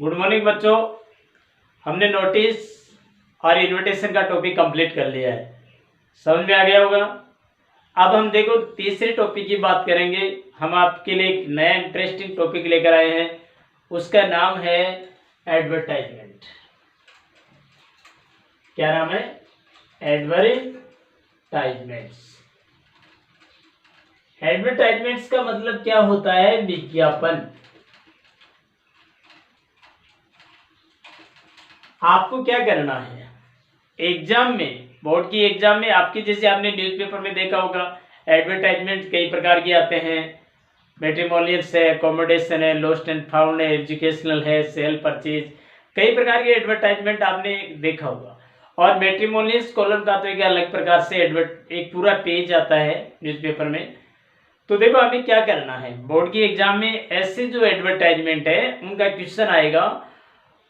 Good morning बच्चों। हमने notice और इनविटेशन का टॉपिक कंप्लीट कर लिया है, समझ में आ गया होगा। अब हम देखो तीसरे टॉपिक की बात करेंगे। हम आपके लिए एक नया इंटरेस्टिंग टॉपिक लेकर आए हैं, उसका नाम है एडवर्टाइजमेंट। क्या नाम है? एडवर्टाइजमेंट्स। एडवर्टाइजमेंट्स का मतलब क्या होता है? विज्ञापन। आपको क्या करना है एग्जाम में, बोर्ड की एग्जाम में आपकी, जैसे आपने न्यूज़पेपर में देखा होगा एडवर्टाइजमेंट कई प्रकार के आते हैं। मैट्रिमोनियल्स है, अकोमोडेशन है, लॉस्ट एंड फाउंड है, एजुकेशनल है, सेल परचेज, कई प्रकार के एडवर्टाइजमेंट आपने देखा होगा। और मैट्रिमोनियल्स कॉलम का तो एक अलग प्रकार से एक पूरा पेज आता है न्यूज़पेपर में। तो देखो हमें क्या करना है, बोर्ड की एग्जाम में ऐसे जो एडवर्टाइजमेंट है उनका क्वेश्चन आएगा,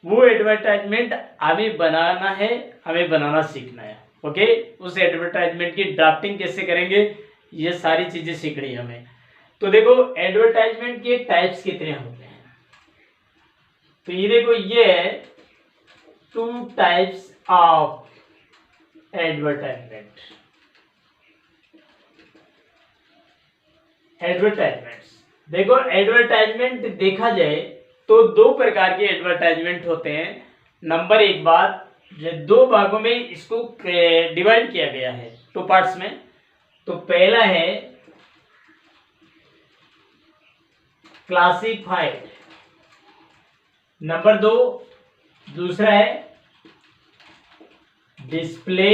वो एडवर्टाइजमेंट हमें बनाना है, हमें बनाना सीखना है। ओके, उस एडवर्टाइजमेंट की ड्राफ्टिंग कैसे करेंगे, ये सारी चीजें सीखनी है हमें। तो देखो एडवर्टाइजमेंट के टाइप्स कितने होते हैं, तो ये देखो ये है 2 टाइप्स ऑफ एडवर्टाइजमेंट। एडवर्टाइजमेंट्स देखो, एडवर्टाइजमेंट देखा जाए तो 2 प्रकार के एडवर्टाइजमेंट होते हैं। नंबर एक बात, 2 भागों में इसको डिवाइड किया गया है, 2 पार्ट्स में। तो पहला है क्लासिफाइड, नंबर 2 दूसरा है डिस्प्ले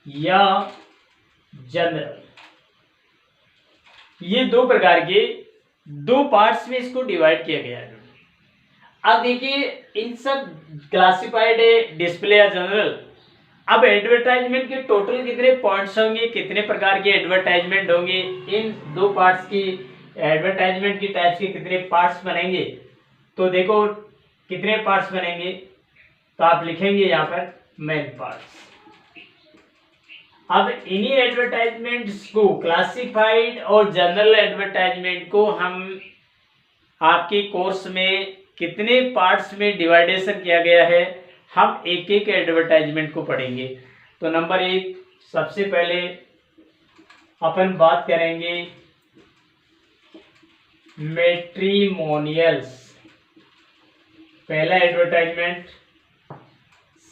या जनरल। ये 2 प्रकार के 2 पार्ट्स में इसको डिवाइड किया गया है। अब देखिए इन सब क्लासिफाइड है, डिस्प्ले या जनरल। अब एडवर्टाइजमेंट के टोटल कितने पॉइंट्स होंगे, कितने प्रकार के एडवर्टाइजमेंट होंगे, इन 2 पार्ट्स की एडवर्टाइजमेंट की टाइप्स के कितने पार्ट्स बनेंगे। तो देखो कितने पार्ट्स बनेंगे, तो आप लिखेंगे यहाँ पर मेन पार्ट्स। अब इन्हीं एडवर्टाइजमेंट्स को, क्लासिफाइड और जनरल एडवर्टाइजमेंट को हम आपके कोर्स में कितने पार्ट्स में डिवाइडेशन किया गया है, हम एक एक एडवर्टाइजमेंट को पढ़ेंगे। तो नंबर 1 सबसे पहले अपन बात करेंगे मैट्रिमोनियल्स, पहला एडवर्टाइजमेंट।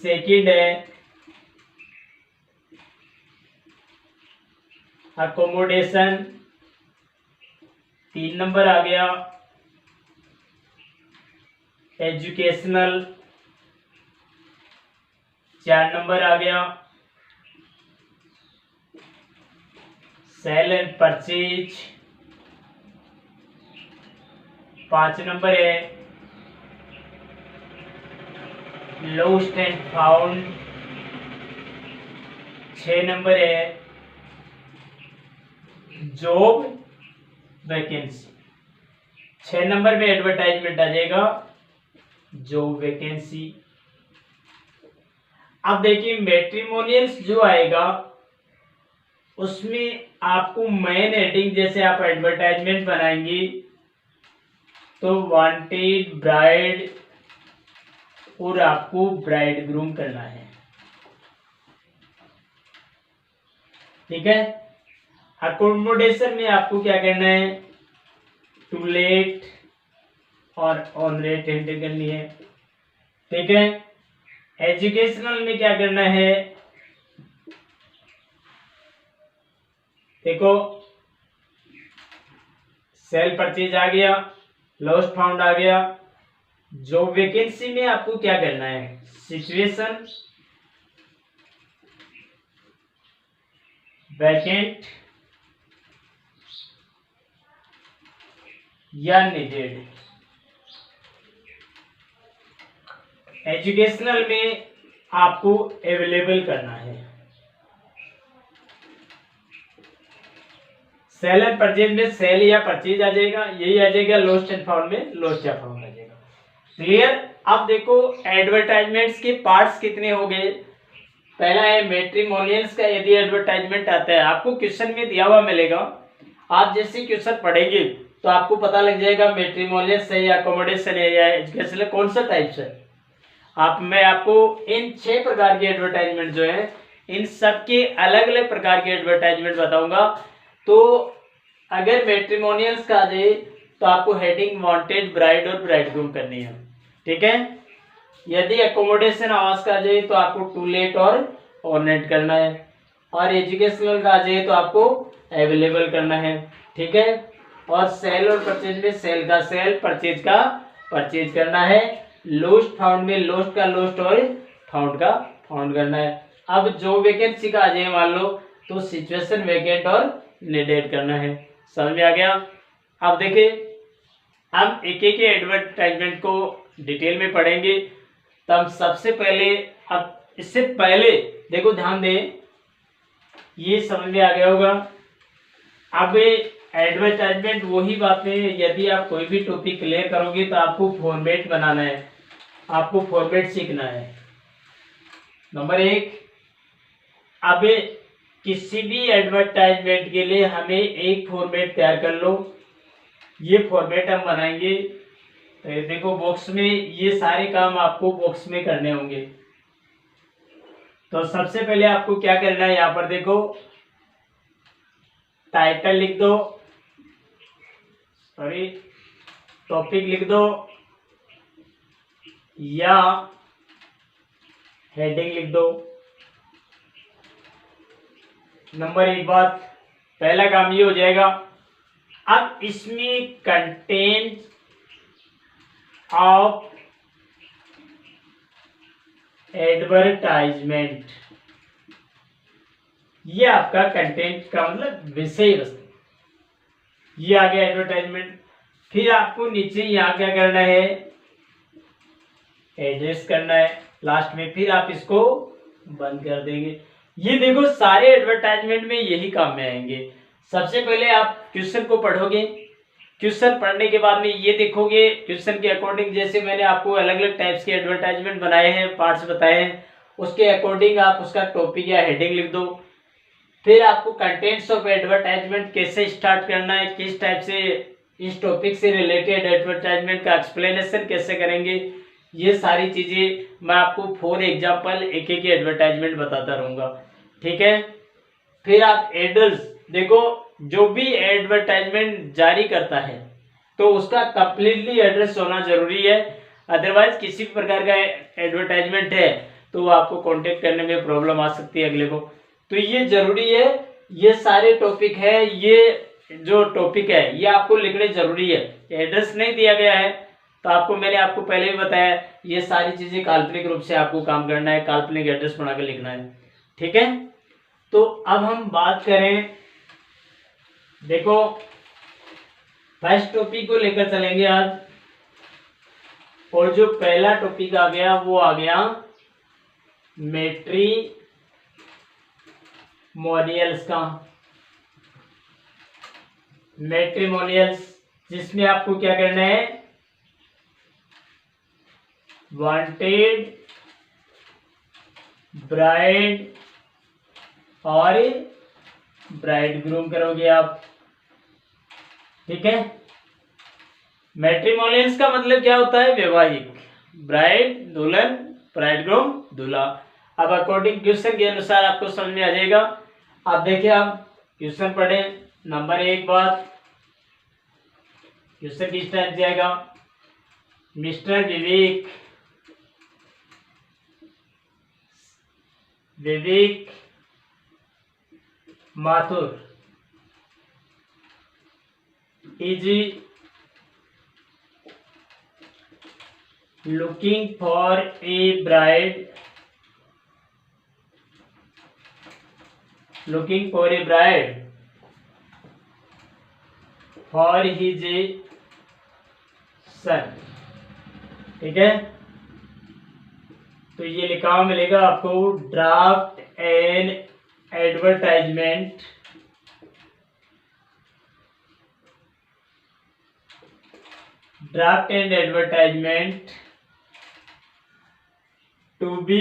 सेकंड है अकोमोडेशन, 3 नंबर आ गया। एजुकेशनल 4 नंबर आ गया। सेल एंड परचेज 5 नंबर है। लॉस्ट एंड फाउंड 6 नंबर है। जॉब वैकेंसी 6 नंबर में एडवर्टाइजमेंट आ जाएगा जॉब वैकेंसी। अब देखिए मैट्रिमोनियल्स जो आएगा उसमें आपको मेन हेडिंग, जैसे आप एडवर्टाइजमेंट बनाएंगे तो वांटेड ब्राइड और आपको ब्राइड ग्रूम करना है, ठीक है। अकोमोडेशन में आपको क्या करना है, टू लेट और ऑन रेट एंटर करनी है, ठीक है। एजुकेशनल में क्या करना है, देखो सेल परचेज आ गया, लॉस्ट फाउंड आ गया। जॉब वैकेंसी में आपको क्या करना है, सिचुएशन, वैकेंट या नीडेड। एजुकेशनल में आपको अवेलेबल करना है। सेल एंड परचेज में सेल या परचेज आ जाएगा, यही आ जाएगा। लॉस्ट एंड फाउंड में लॉस्ट या फाउंड आ जाएगा। क्लियर। अब देखो एडवर्टाइजमेंट्स के पार्ट्स कितने हो गए। पहला है मैट्रिमोनियल्स का, यदि एडवर्टाइजमेंट आता है आपको क्वेश्चन में दिया हुआ मिलेगा, आप जैसे क्वेश्चन पढ़ेंगे तो आपको पता लग जाएगा मैट्रिमोनियल्स है या अकोमोडेशन है या एजुकेशन है, कौन सा टाइप्स है। मैं आपको इन 6 प्रकार के एडवर्टाइजमेंट जो है इन सब के अलग अलग प्रकार के एडवर्टाइजमेंट बताऊंगा। तो अगर मैट्रिमोनियल्स का आ जाए तो आपको हेडिंग वांटेड ब्राइड और ब्राइडग्रूम करनी है, ठीक है। यदि अकोमोडेशन आवास का आ जाए तो आपको टू लेट और ऑनलाइन करना है, और एजुकेशनल का आ जाए तो आपको अवेलेबल करना है, ठीक है। और सेल और परचेज में सेल का सेल, परचेज का परचेज करना है। लोस्ट फाउंड में लोस्ट का लोस्ट और फाउंड का फाउंड करना है। अब जो वैकेंसी का आ जाए मान लो तो सिचुएशन वैकेंट और नीडेड करना है। समझ में आ गया। अब देखिए हम एक एक एडवर्टाइजमेंट को डिटेल में पढ़ेंगे। तब सबसे पहले, अब इससे पहले देखो ध्यान दें, ये समझ में आ गया होगा। अब एडवर्टाइजमेंट वही बातें, यदि आप कोई भी टॉपिक क्लियर करोगे तो आपको फॉर्मेट बनाना है, आपको फॉर्मेट सीखना है। नंबर 1, अब किसी भी एडवर्टाइजमेंट के लिए हमें एक फॉर्मेट तैयार कर लो। ये फॉर्मेट हम बनाएंगे। तो देखो बॉक्स में ये सारे काम आपको बॉक्स में करने होंगे। तो सबसे पहले आपको क्या करना है, यहाँ पर देखो टाइटल लिख दो, सॉरी टॉपिक लिख दो या हेडिंग लिख दो। नंबर 1 बात, पहला काम ये हो जाएगा। अब इसमें कंटेंट ऑफ एडवर्टाइजमेंट, ये आपका कंटेंट का मतलब विषय वस्तु, ये आ गया एडवर्टाइजमेंट। फिर आपको नीचे यहाँ क्या करना है, एड्रेस करना है लास्ट में, फिर आप इसको बंद कर देंगे। ये देखो सारे एडवर्टाइजमेंट में यही काम में आएंगे। सबसे पहले आप क्वेश्चन को पढ़ोगे, क्वेश्चन पढ़ने के बाद में ये देखोगे क्वेश्चन के अकॉर्डिंग, जैसे मैंने आपको अलग अलग टाइप्स के एडवर्टाइजमेंट बनाए हैं, पार्ट्स बताए हैं, उसके अकॉर्डिंग आप उसका टॉपिक या हेडिंग लिख दो। फिर आपको कंटेंट्स ऑफ एडवर्टाइजमेंट कैसे स्टार्ट करना है, किस टाइप से इस टॉपिक से रिलेटेड एडवर्टाइजमेंट का एक्सप्लेनेशन कैसे करेंगे, ये सारी चीजें मैं आपको फॉर एग्जांपल एक एक एडवर्टाइजमेंट बताता रहूंगा, ठीक है। फिर आप एड्रेस देखो, जो भी एडवर्टाइजमेंट जारी करता है तो उसका कंप्लीटली एड्रेस होना जरूरी है। अदरवाइज किसी भी प्रकार का एडवर्टाइजमेंट है तो आपको कांटेक्ट करने में प्रॉब्लम आ सकती है अगले को, तो ये जरूरी है। ये सारे टॉपिक है, ये जो टॉपिक है ये आपको लिखने जरूरी है। एड्रेस नहीं दिया गया है तो आपको, मैंने आपको पहले भी बताया, ये सारी चीजें काल्पनिक रूप से आपको काम करना है, काल्पनिक एड्रेस बना के लिखना है, ठीक है। तो अब हम बात करें, देखो फर्स्ट टॉपिक को लेकर चलेंगे आज, और जो पहला टॉपिक आ गया वो आ गया मैट्रिमोनियल्स का। मैट्रिमोनियल्स जिसमें आपको क्या करना है, वांटेड ब्राइड और ब्राइडग्रूम करोगे आप, ठीक है। मैट्रिमोनियल्स का मतलब क्या होता है, वैवाहिक, ब्राइड दुल्हन, ब्राइडग्रूम दूल्हा। अब अकॉर्डिंग क्वेश्चन के अनुसार आपको समझ में आ जाएगा। आप देखिए, आप क्वेश्चन पढ़े। नंबर 1 बात, क्वेश्चन किस टाइप जाएगा, mister Vivek Mathur is looking for a bride for his son, ठीक है। तो ये लिखा हुआ मिलेगा आपको, draft an advertisement to be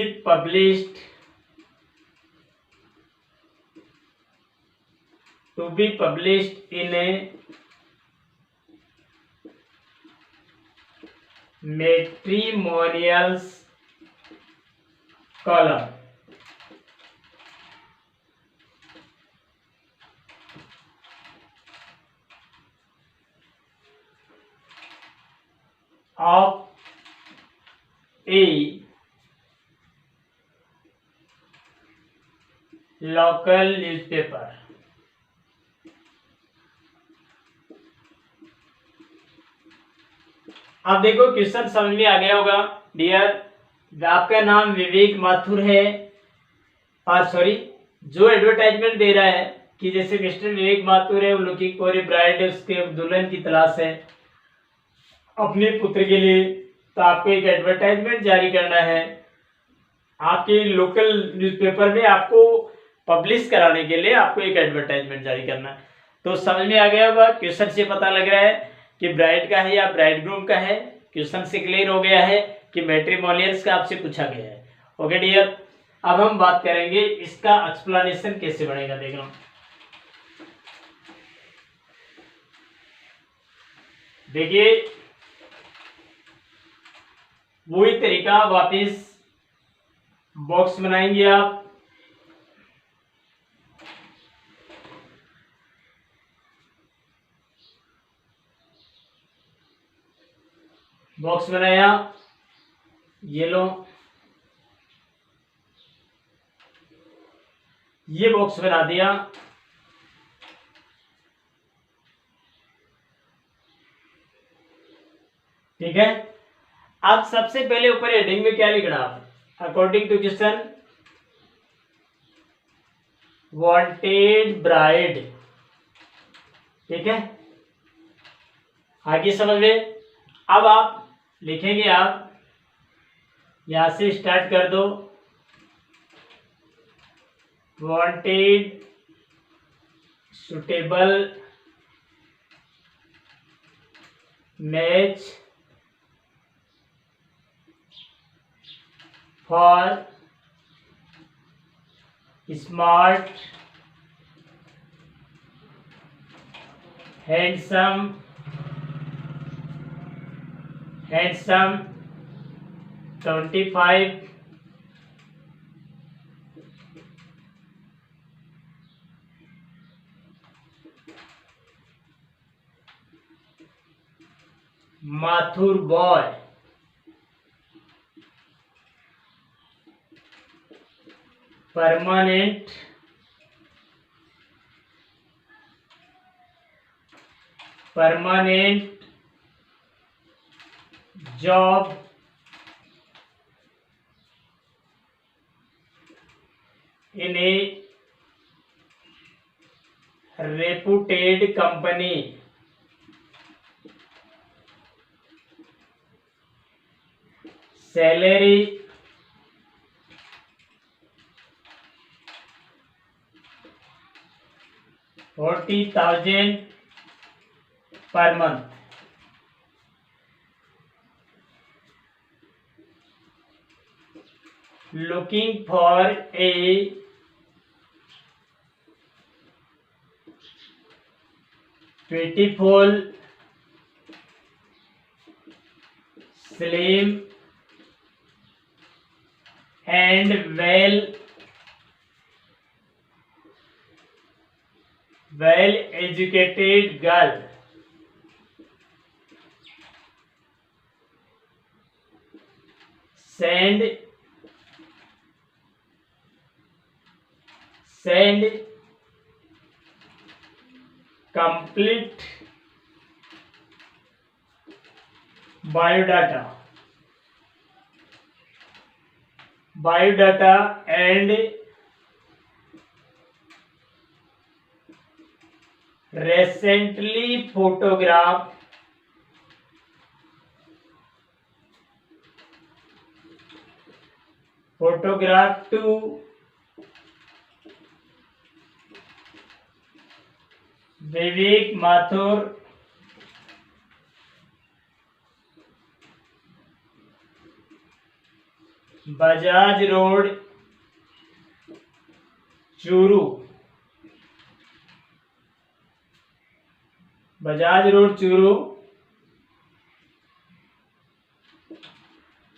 published in a matrimonials column of a local newspaper. अब देखो क्वेश्चन समझ में आ गया होगा डियर। आपका नाम विवेक माथुर है और सॉरी जो एडवर्टाइजमेंट दे रहा है कि जैसे मिस्टर विवेक माथुर है, वो लुकिंग फॉर ए ब्राइड है, उसके दुल्हन की तलाश है अपने पुत्र के लिए, तो आपको एक एडवर्टाइजमेंट जारी करना है आपके लोकल न्यूज़पेपर में, आपको पब्लिश कराने के लिए आपको एक एडवर्टाइजमेंट जारी करना है। तो समझ में आ गया होगा, क्वेश्चन से पता लग रहा है कि ब्राइड का है या ब्राइडग्रूम का है। क्वेश्चन से क्लियर हो गया है कि मैट्रिमोनियल्स का आपसे पूछा गया है। ओके डियर, अब हम बात करेंगे इसका एक्सप्लेनेशन कैसे बनेगा। देख लो, देखिए वही तरीका, वापिस बॉक्स बनाएंगे आप, बॉक्स बनाया, ये लो, ये बॉक्स बना दिया। ठीक है, अब सबसे पहले ऊपर हेडिंग में क्या लिखना आप, according to question wanted bride. ठीक है, आगे समझ में। अब आप लिखेंगे, आप यहां से स्टार्ट कर दो, wanted suitable match for smart handsome 25 Mathur boy, permanent job in a reputed company, salary $40,000 per month. Looking for a beautiful, slim and well educated girl. Send complete biodata and recently photographed to Vivek Mathur, Bajaj road, Churu,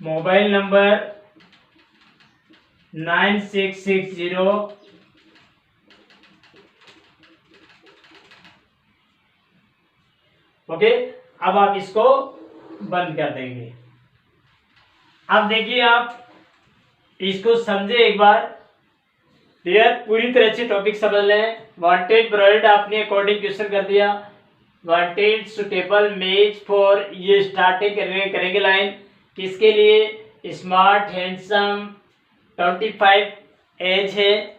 mobile number 9660। Okay, अब आप इसको बंद कर देंगे। अब देखिए, आप इसको समझे एक बार क्लियर, पूरी तरह से टॉपिक समझ लें। वांटेड प्रोवाइड आपने अकॉर्डिंग क्वेश्चन कर दिया। वांटेड सुटेबल मैच फॉर, ये स्टार्टिंग करेंगे लाइन किसके लिए, स्मार्ट हैंडसम 25 एज है,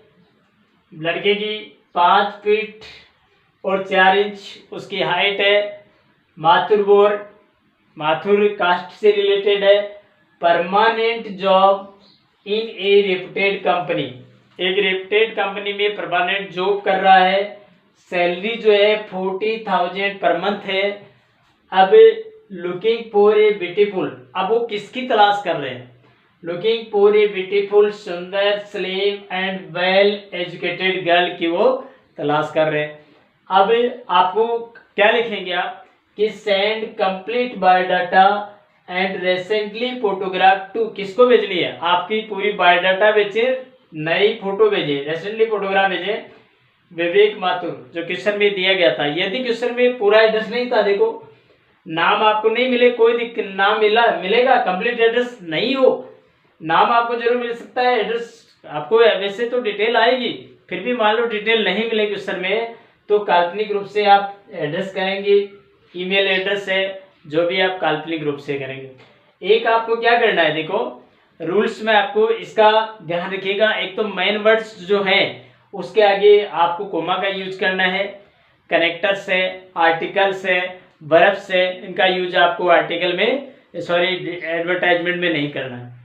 लड़के की 5 फीट और 4 इंच उसकी हाइट है, माथुर कास्ट से रिलेटेड है, permanent job in A reputed company, एक रेपुटेड कंपनी में परमानेंट जॉब कर रहा है, सैलरी जो है 40,000 पर मंथ है। अब लुकिंग फॉर ए ब्यूटीफुल, अब वो किसकी तलाश कर रहे हैं, लुकिंग फॉर ए ब्यूटीफुल, सुंदर, slim and well educated girl की वो तलाश कर रहे हैं। अब आपको क्या लिखेंगे आप कि send complete biodata and recently photograph to, किसको भेजनी है, आपकी पूरी बायोडाटा भेजे, नई फोटो भेजे, रिसेंटली फोटोग्राफ भेजे विवेक माथुर, जो क्वेश्चन में दिया गया था। यदि क्वेश्चन में पूरा एड्रेस नहीं था, देखो नाम आपको नहीं मिले कोई दिक्कत, नाम मिलेगा, कंप्लीट एड्रेस नहीं हो, नाम आपको जरूर मिल सकता है, एड्रेस आपको वैसे तो डिटेल आएगी, फिर भी मान लो डिटेल नहीं मिले क्वेश्चन में, तो काल्पनिक रूप से आप एड्रेस करेंगे, ईमेल एड्रेस है, जो भी आप काल्पनिक रूप से करेंगे। एक आपको क्या करना है, देखो रूल्स में आपको इसका ध्यान रखिएगा। एक तो मेन वर्ड्स जो हैं उसके आगे आपको कोमा का यूज करना है, कनेक्टर्स है, आर्टिकल्स है, वर्ब्स है, इनका यूज आपको आर्टिकल में एडवर्टाइजमेंट में नहीं करना है।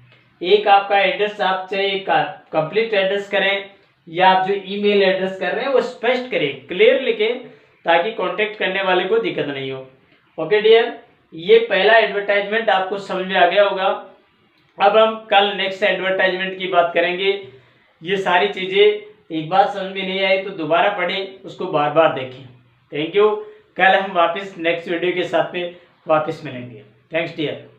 एक आपका एड्रेस, आप चाहे कंप्लीट एड्रेस करें या आप जो ईमेल एड्रेस कर रहे हैं वो स्पष्ट करें, क्लियर लिखें, ताकि कांटेक्ट करने वाले को दिक्कत नहीं हो। ओके डियर, ये पहला एडवर्टाइजमेंट आपको समझ में आ गया होगा। अब हम कल नेक्स्ट एडवर्टाइजमेंट की बात करेंगे। ये सारी चीज़ें एक बार समझ में नहीं आई तो दोबारा पढ़ें, उसको बार बार देखें। Thank you. कल हम वापस नेक्स्ट वीडियो के साथ में वापस मिलेंगे। Thanks dear.